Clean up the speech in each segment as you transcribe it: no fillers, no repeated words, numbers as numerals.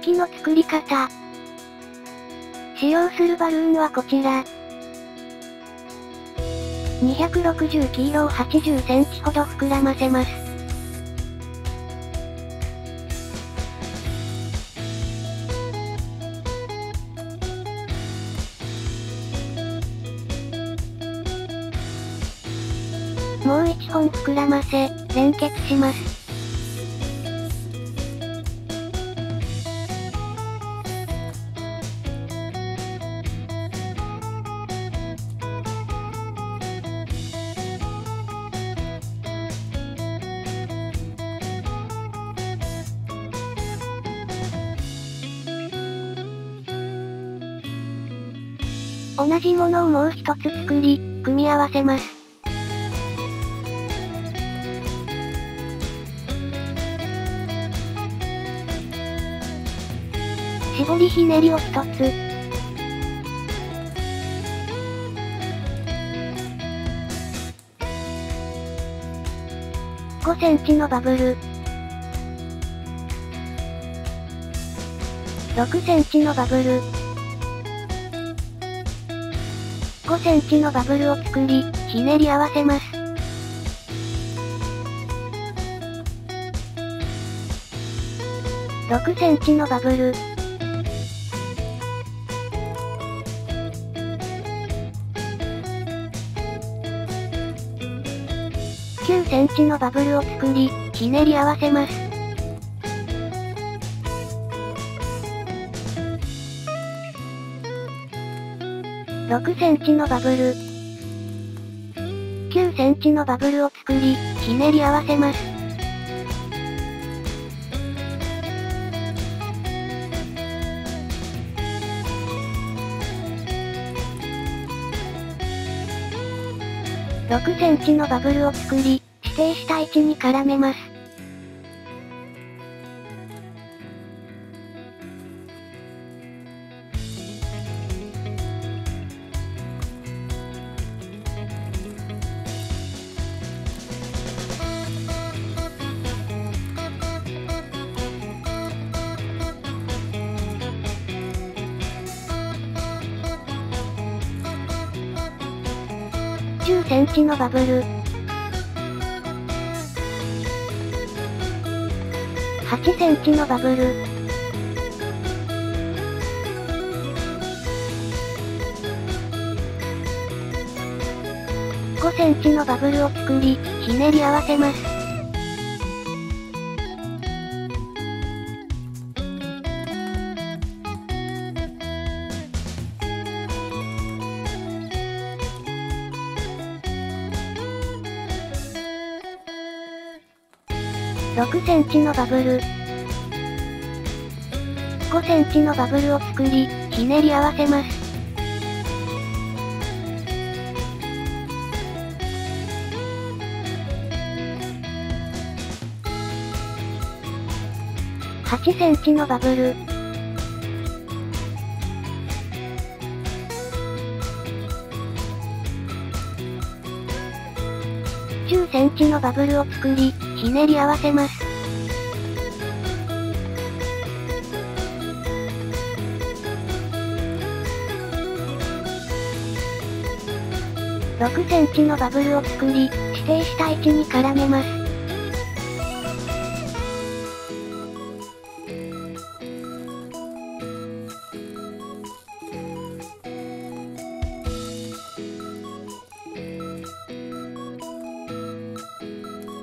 式の作り方。使用するバルーンはこちら。260キロを80センチほど膨らませます。もう1本膨らませ、連結します。同じものをもう一つ作り、組み合わせます。絞りひねりを一つ。5センチのバブル。6センチのバブル。5センチのバブルを作り、ひねり合わせます。6センチのバブル。9センチのバブルを作り、ひねり合わせます。6センチのバブル。9センチのバブルを作り、ひねり合わせます。6センチのバブルを作り、指定した位置に絡めます。10センチのバブル。8センチのバブル。5センチのバブルを作り、ひねり合わせます。6センチのバブル。5センチのバブルを作り、ひねり合わせます。8センチのバブル。10センチのバブルを作り、ひねり合わせます。6センチのバブルを作り、指定した位置に絡めます。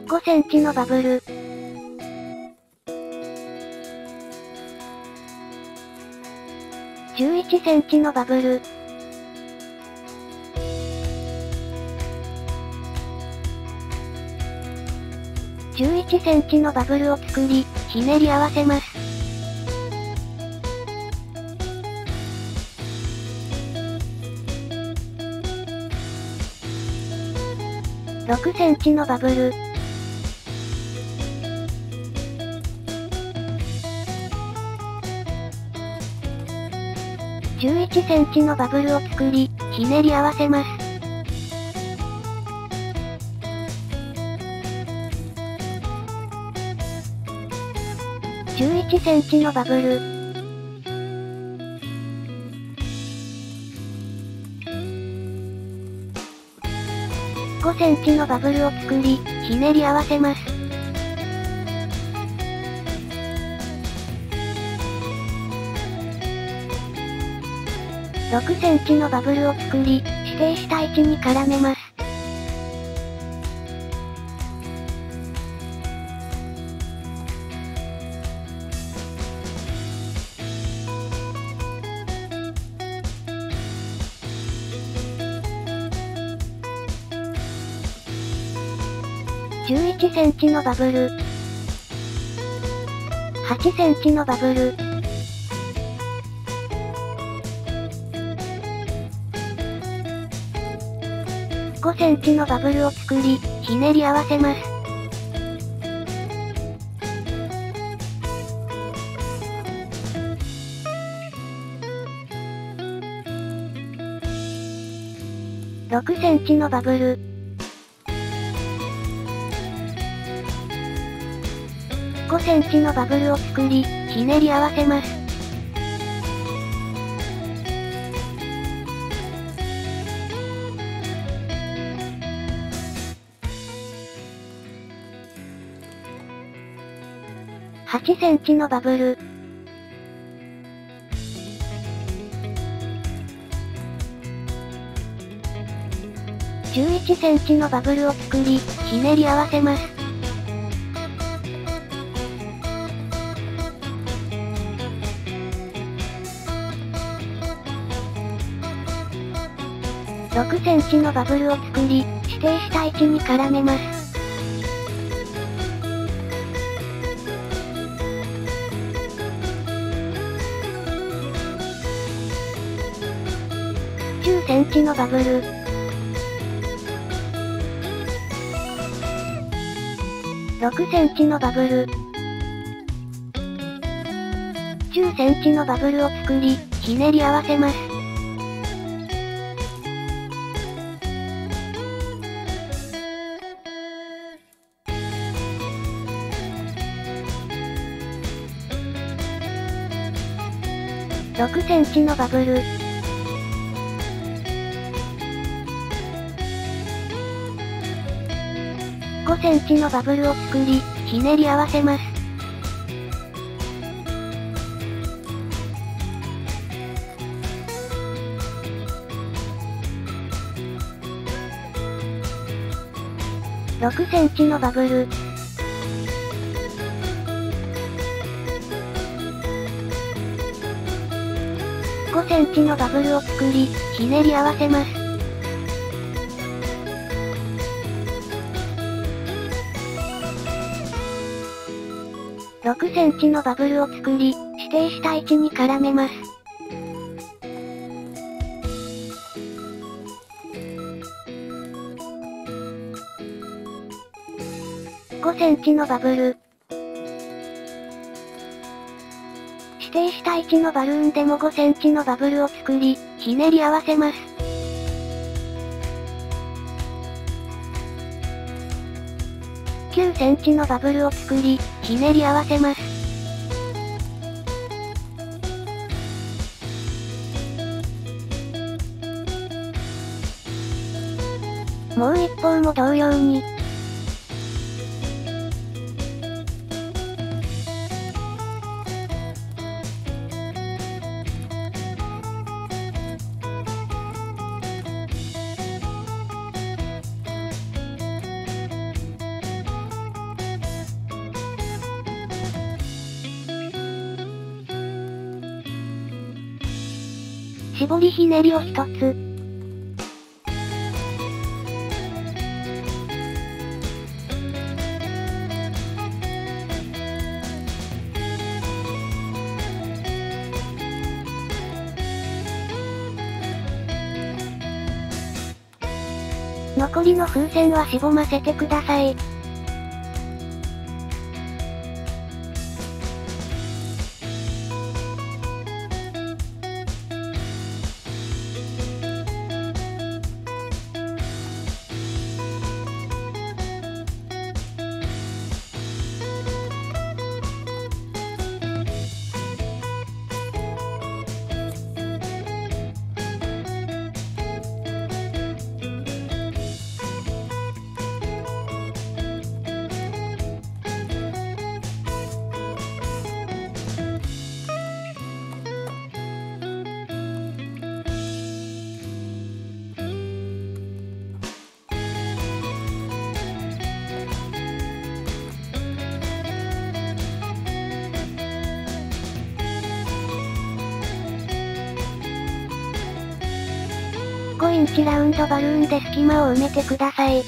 5センチのバブル。11センチのバブル。11センチのバブルを作り、ひねり合わせます。6センチのバブル。11センチのバブルを作り、ひねり合わせます。11センチのバブル。5センチのバブルを作り、ひねり合わせます。6センチのバブルを作り、指定した位置に絡めます。11センチのバブル。8センチのバブル。5センチのバブルを作り、ひねり合わせます。6センチのバブル。5センチのバブルを作り、ひねり合わせます。8センチのバブル。11センチのバブルを作り、ひねり合わせます。6センチのバブルを作り、指定した位置に絡めます。10センチのバブル。6センチのバブル。10センチのバブルを作り、ひねり合わせます。6センチのバブル。5センチのバブルを作り、ひねり合わせます。6センチのバブル。5センチのバブルを作り、ひねり合わせます。6センチのバブルを作り、指定した位置に絡めます。5センチのバブル。指定した位置のバルーンでも5センチのバブルを作り、ひねり合わせます。9センチのバブルを作り、ひねり合わせます。もう一方も同様に。絞りひねりを一つ。残りの風船はしぼませてください。インチラウンドバルーンで隙間を埋めてください。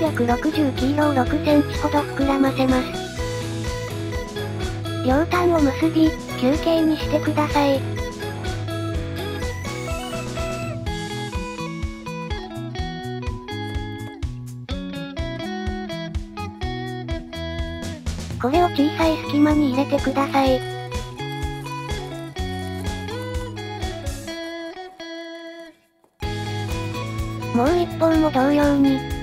360キロを6センチほど膨らませます。両端を結び、球形にしてください。これを小さい隙間に入れてください。もう一方も同様に。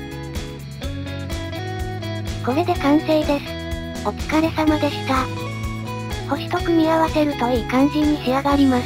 これで完成です。お疲れ様でした。星と組み合わせるといい感じに仕上がります。